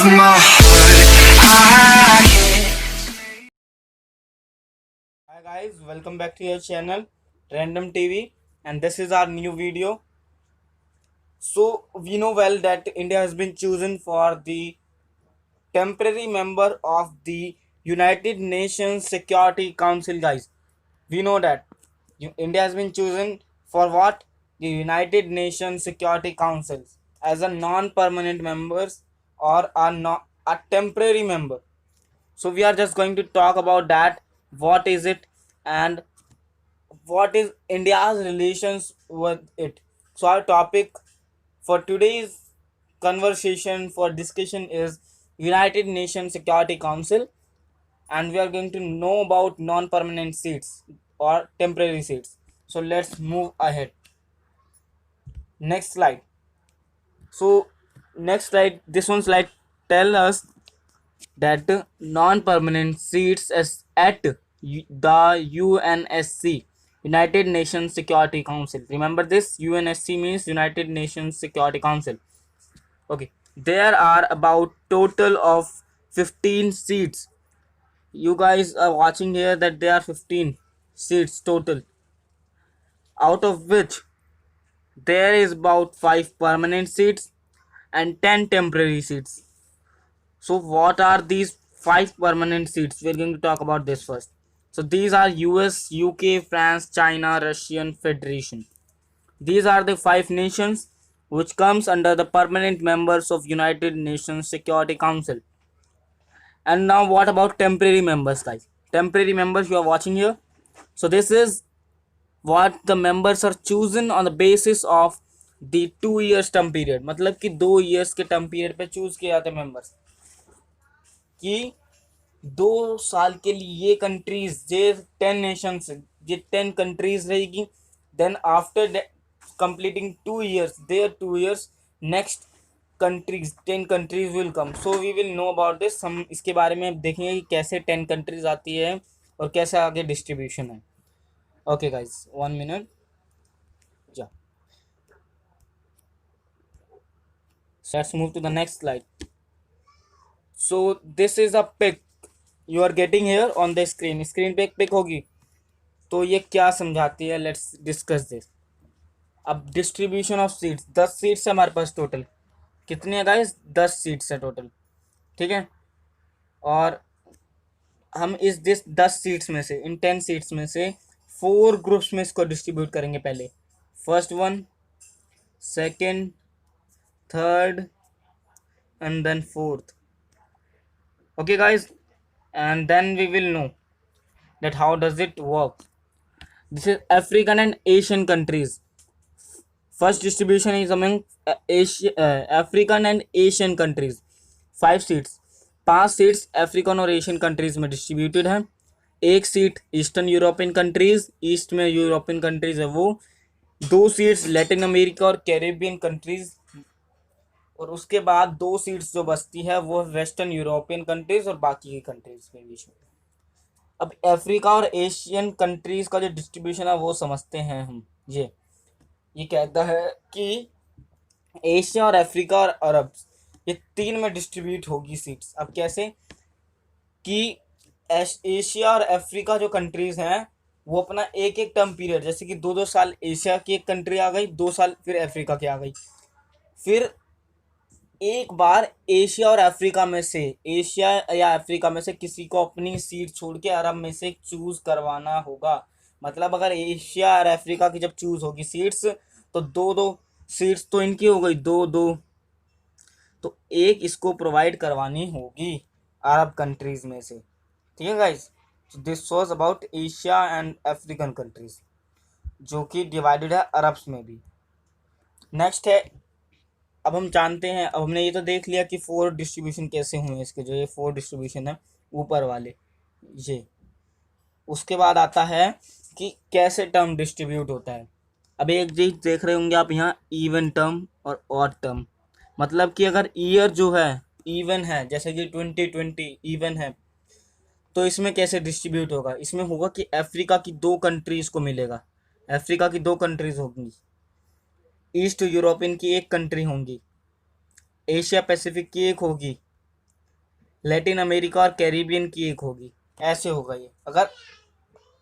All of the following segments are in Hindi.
my heart. Hi guys, welcome back to your channel Random TV, and this is our new video. So we know well that India has been chosen for the temporary member of the United Nations Security Council, guys. We know that India has been chosen for what? The United Nations Security Council as a non-permanent members or a not a temporary member. So we are just going to talk about that. What is it, and what is India's relations with it? So our topic for today's conversation for discussion is United Nations Security Council, and we are going to know about non-permanent seats or temporary seats. So let's move ahead. Next slide. So next slide, this one slide tell us that non-permanent seats as at the UNSC, United Nations Security Council. Remember this, UNSC means United Nations Security Council. Okay, there are about total of 15 seats. You guys are watching here that there are 15 seats total, out of which there is about 5 permanent seats and 10 temporary seats. So what are these 5 permanent seats? We're going to talk about this first. So these are US, UK, France, China, Russian Federation. These are the 5 nations which comes under the permanent members of United Nations Security Council. And now what about temporary members, guys? Temporary members you are watching here. So this is what the members are chosen on the basis of the 2 years term period. मतलब कि 2 years के term period पे choose किए जाते members कि 2 साल के लिए ये कंट्रीज ये 10 नेशंस ये 10 कंट्रीज रहेगी. Then after completing 2 years their 2 years next countries 10 countries will come. So we will know about this. हम इसके बारे में देखेंगे कि कैसे 10 कंट्रीज आती है और कैसे आगे डिस्ट्रीब्यूशन है. Okay guys, 1 minute. या let's move to the next slide. So this is a pic you are getting here on the screen पे एक पिक होगी. तो ये क्या समझाती है, लेट्स डिस्कस दिस. अब डिस्ट्रीब्यूशन ऑफ सीट्स, 10 सीट्स है हमारे पास टोटल. कितनी है गाइस? 10 सीट्स है टोटल. ठीक है, और हम इस 10 सीट्स में से, इन 10 सीट्स में से 4 ग्रुप्स में इसको डिस्ट्रीब्यूट करेंगे. पहले first one, second, third and then fourth. Okay guys, and then we will know that how does it work. This is African and Asian countries. First distribution is among African and Asian countries. 5 seats. 5 seats African और एशियन कंट्रीज में डिस्ट्रीब्यूटेड है. 1 seat eastern European countries, east में यूरोपियन कंट्रीज है वो. 2 सीट्स लैटिन अमेरिका और कैरेबियन कंट्रीज, और उसके बाद 2 सीट्स जो बचती है वो वेस्टर्न यूरोपियन कंट्रीज और बाकी की कंट्रीज के बीच में. अब अफ्रीका और एशियन कंट्रीज का जो डिस्ट्रीब्यूशन है वो समझते हैं हम. ये कहता है कि एशिया और अफ्रीका और अरब ये 3 में डिस्ट्रीब्यूट होगी सीट्स. अब कैसे कि एशिया और अफ्रीका जो कंट्रीज हैं वो अपना एक एक टर्म पीरियड, जैसे कि 2-2 साल एशिया की एक कंट्री आ गई, 2 साल फिर अफ्रीका की आ गई, फिर एक बार एशिया और अफ्रीका में से, एशिया या अफ्रीका में से किसी को अपनी सीट छोड़ के अरब में से चूज करवाना होगा. मतलब अगर एशिया और अफ्रीका की जब चूज होगी सीट्स तो 2-2 सीट्स तो इनकी हो गई, 2-2, तो एक इसको प्रोवाइड करवानी होगी अरब कंट्रीज में से. ठीक है guys, this was about Asia and African countries जो कि डिवाइडेड है अरब्स में भी. नेक्स्ट है, अब हम जानते हैं, अब हमने ये तो देख लिया कि 4 डिस्ट्रीब्यूशन कैसे हुए इसके, जो ये 4 डिस्ट्रीब्यूशन है ऊपर वाले ये. उसके बाद आता है कि कैसे टर्म डिस्ट्रीब्यूट होता है. अब एक चीज देख रहे होंगे आप यहाँ, इवन टर्म और ऑड टर्म. मतलब कि अगर ईयर जो है इवन है, जैसे कि 2020 इवन है, तो इसमें कैसे डिस्ट्रीब्यूट होगा. इसमें होगा कि अफ्रीका की 2 कंट्रीज को मिलेगा. अफ्रीका की 2 कंट्रीज होंगी, ईस्ट यूरोपियन की 1 कंट्री होंगी, एशिया पैसिफिक की 1 होगी, लैटिन अमेरिका और कैरिबियन की एक होगी, ऐसे होगा ये। अगर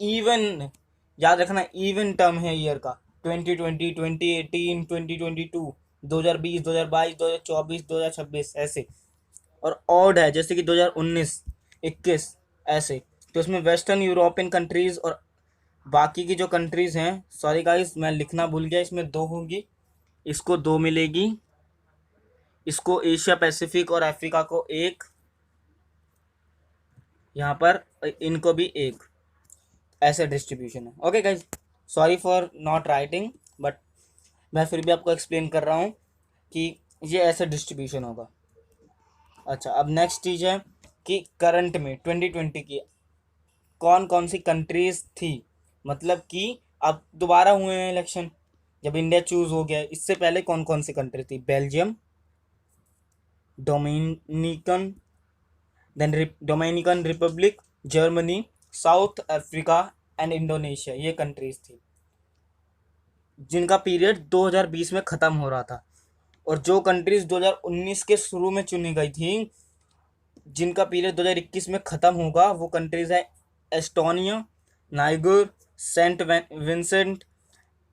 इवन, याद रखना इवन टर्म है ईयर का, 2020, 2018, 2022, 2020, 2022, 2024, 2026 ऐसे। और ऑड है जैसे कि 2019, 21 ऐसे। तो इसमें वेस्टर्न यूरोपियन कंट्रीज और बाकी की जो कंट्रीज हैं, सॉरी गाइस मैं लिखना भूल गया, इसमें दो होंगी, इसको दो मिलेगी, इसको एशिया पैसिफिक और अफ्रीका को एक, यहाँ पर इनको भी एक, ऐसे डिस्ट्रीब्यूशन है। Okay guys, sorry for not writing, but मैं फिर भी आपको एक्सप्लेन कर रहा हूँ कि ये ऐसे डिस्ट्रीब्यूशन होगा। अच्छा, अब नेक्स्ट चीज़ है कि करंट में 2020 की कौन कौन सी कंट्रीज थी, मतलब कि अब दोबारा हुए हैं इलेक्शन, जब इंडिया चूज हो गया, इससे पहले कौन कौन सी कंट्री थी? Belgium, Dominican, then Dominican Republic, Germany, South Africa and Indonesia, ये कंट्रीज थी जिनका पीरियड 2020 में ख़त्म हो रहा था। और जो कंट्रीज 2019 के शुरू में चुनी गई थी, जिनका पीरियड 2021 में ख़त्म होगा, वो कंट्रीज है Estonia, Niger, Saint Vincent,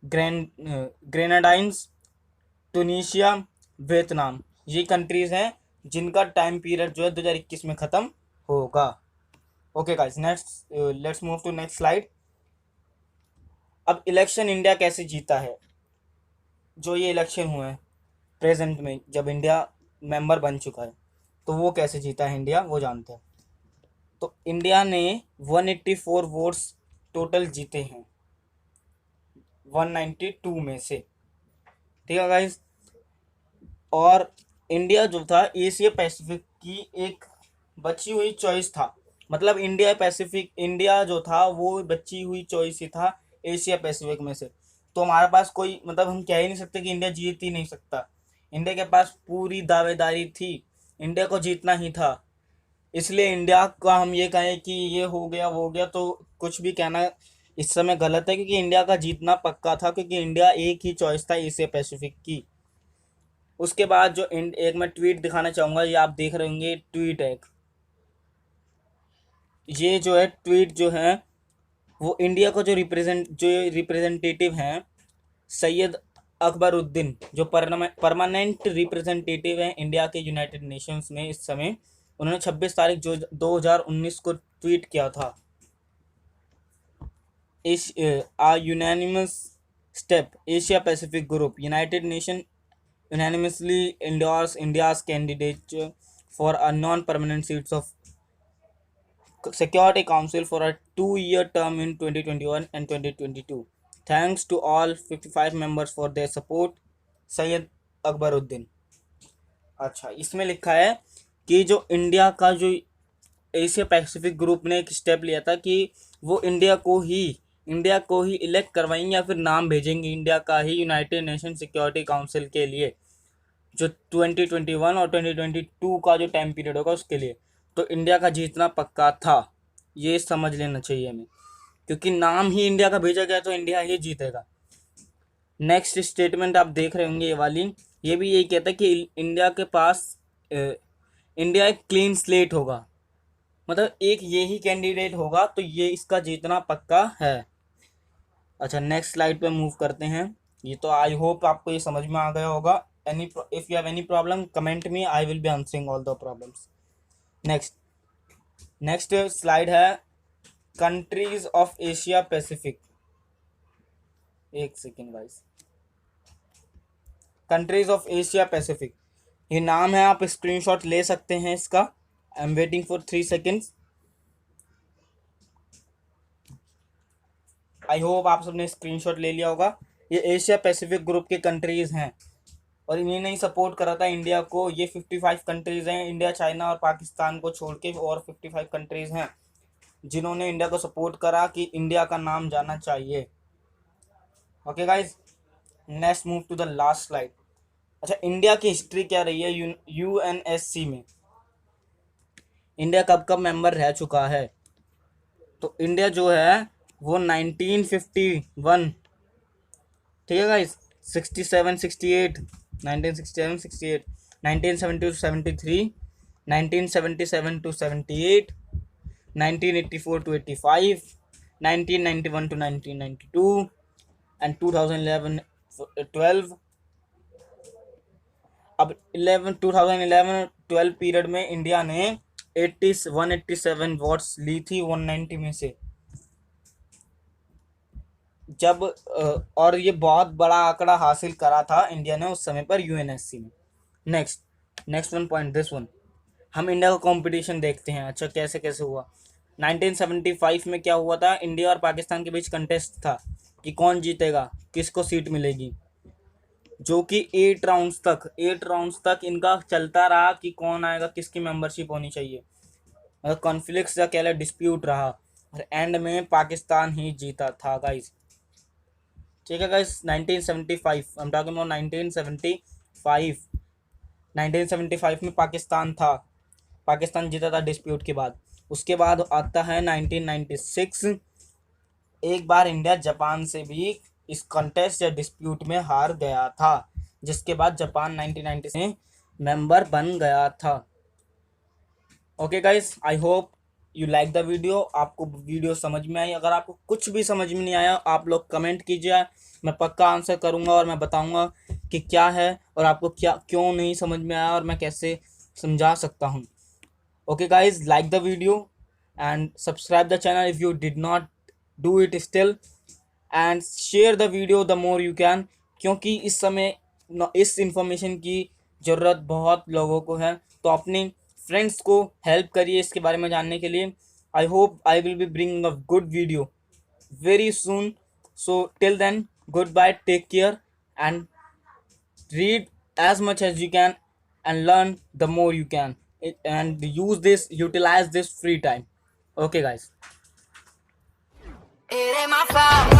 Grenadines, Tunisia, Vietnam, ये कंट्रीज हैं जिनका टाइम पीरियड जो है 2021 में ख़त्म होगा। Okay guys, next let's move to next slide. अब इलेक्शन इंडिया कैसे जीता है, जो ये इलेक्शन हुए हैं प्रेजेंट में, जब इंडिया मेंबर बन चुका है, तो वो कैसे जीता है इंडिया, वो जानते हैं। तो इंडिया ने 184 वोट्स टोटल जीते हैं 192 में से, ठीक है गाइस। और इंडिया जो था एशिया पैसिफिक की एक बची हुई चॉइस था, मतलब इंडिया जो था वो बची हुई चॉइस ही था एशिया पैसिफिक में से। तो हमारे पास कोई, मतलब हम कह ही नहीं सकते कि इंडिया जीत ही नहीं सकता, इंडिया के पास पूरी दावेदारी थी, इंडिया को जीतना ही था। इसलिए इंडिया का हम ये कहें कि ये हो गया वो हो गया, तो कुछ भी कहना इस समय गलत है, क्योंकि इंडिया का जीतना पक्का था, क्योंकि इंडिया एक ही चॉइस था एशिया पैसिफिक की। उसके बाद जो एक मैं ट्वीट दिखाना चाहूँगा, ये आप देख रहे होंगे, ट्वीट है ये जो है ट्वीट जो है वो इंडिया को जो रिप्रेजेंटेटिव हैं, सैयद अकबरुद्दीन, जो परमानेंट रिप्रेजेंटेटिव हैं इंडिया के यूनाइटेड नेशंस में इस समय, उन्होंने 26 तारीख जो 2019 को ट्वीट किया था, a unanimous step, Asia Pacific Group, United Nations unanimously endorse India's candidature for a non-permanent seats of Security Council for a 2-year term in 2021 and 2022. Thanks to all 55 members for their support. Syed Akbaruddin. अच्छा, इसमें लिखा है कि जो इंडिया का जो एशिया पैसिफिक ग्रुप ने एक स्टेप लिया था कि वो इंडिया को ही इलेक्ट करवाएंगे या फिर नाम भेजेंगे इंडिया का ही यूनाइटेड नेशन सिक्योरिटी काउंसिल के लिए, जो 2021 और 2022 का जो टाइम पीरियड होगा उसके लिए। तो इंडिया का जीतना पक्का था, ये समझ लेना चाहिए हमें, क्योंकि नाम ही इंडिया का भेजा गया तो इंडिया ही जीतेगा। नेक्स्ट स्टेटमेंट आप देख रहे होंगे, ये वाली, ये भी यही कहता है कि इंडिया के पास इंडिया एक क्लीन स्लेट होगा, मतलब एक यही कैंडिडेट होगा, तो ये इसका जीतना पक्का है। अच्छा, नेक्स्ट स्लाइड पे मूव करते हैं। ये तो आई होप आपको ये समझ में आ गया होगा। If you have any problem comment me, I will be answering all the problems. Next slide है कंट्रीज ऑफ एशिया पैसिफिक। एक second guys, countries of Asia Pacific, ये नाम है, आप स्क्रीनशॉट ले सकते हैं इसका। I am waiting for 3 seconds. I hope आप सबने स्क्रीनशॉट ले लिया होगा। ये एशिया पैसिफिक ग्रुप के कंट्रीज हैं और इन्हीं ने ही सपोर्ट करा था इंडिया को। ये 55 कंट्रीज हैं, इंडिया, चाइना और पाकिस्तान को छोड़ के और 55 कंट्रीज हैं जिन्होंने इंडिया को सपोर्ट करा कि इंडिया का नाम जाना चाहिए। Okay guys, next move to the last slide. अच्छा, इंडिया की हिस्ट्री क्या रही है यूएनएससी में, इंडिया कब कब मेंबर रह चुका है? तो इंडिया जो है वो 1951, ठीक है guys, 67, 68, 1967, 68, 1972, 73, 1977 to 78, 1984 to 85, 1991 to 1992, and 2011 12. अब 2011 पीरियड में इंडिया ने 187 वॉट्स ली थी 190 में से। जब और ये बहुत बड़ा आंकड़ा हासिल करा था इंडिया ने उस समय पर यूएनएससी में। Next one point, this one, हम इंडिया का कंपटीशन देखते हैं। अच्छा, कैसे कैसे हुआ। 1975 में क्या हुआ था, इंडिया और पाकिस्तान के बीच कंटेस्ट था कि कौन जीतेगा, किसको सीट मिलेगी, जो कि 8 राउंड्स तक इनका चलता रहा कि कौन आएगा, किसकी मेंबरशिप होनी चाहिए। कॉन्फ्लिक्ट या कह डिस्प्यूट रहा, और एंड में पाकिस्तान ही जीता था गाइस। ठीक है गाइस, 1975, हम टॉकिंग अबाउट 1975। 1975 में पाकिस्तान जीता था डिस्प्यूट के बाद। उसके बाद आता है 1996, एक बार इंडिया जापान से भी इस कॉन्टेस्ट या डिस्प्यूट में हार गया था, जिसके बाद जापान 1996 में मेंबर बन गया था। Okay guys, I hope you like the video. आपको वीडियो समझ में आई। अगर आपको कुछ भी समझ में नहीं आया, आप लोग कमेंट कीजिए, मैं पक्का आंसर करूंगा और मैं बताऊंगा कि क्या है और आपको क्या क्यों नहीं समझ में आया और मैं कैसे समझा सकता हूं। Okay guys, like the video and subscribe the channel if you did not do it still, and share the video the more you can, क्योंकि इस समय इस इंफॉर्मेशन की ज़रूरत बहुत लोगों को है। तो अपने फ्रेंड्स को हेल्प करिए इसके बारे में जानने के लिए। I hope I will be bringing a good video very soon. So till then, good bye, take care, and read as much as you can and learn the more you can, and utilize this free time. Okay guys. It ain't my fault.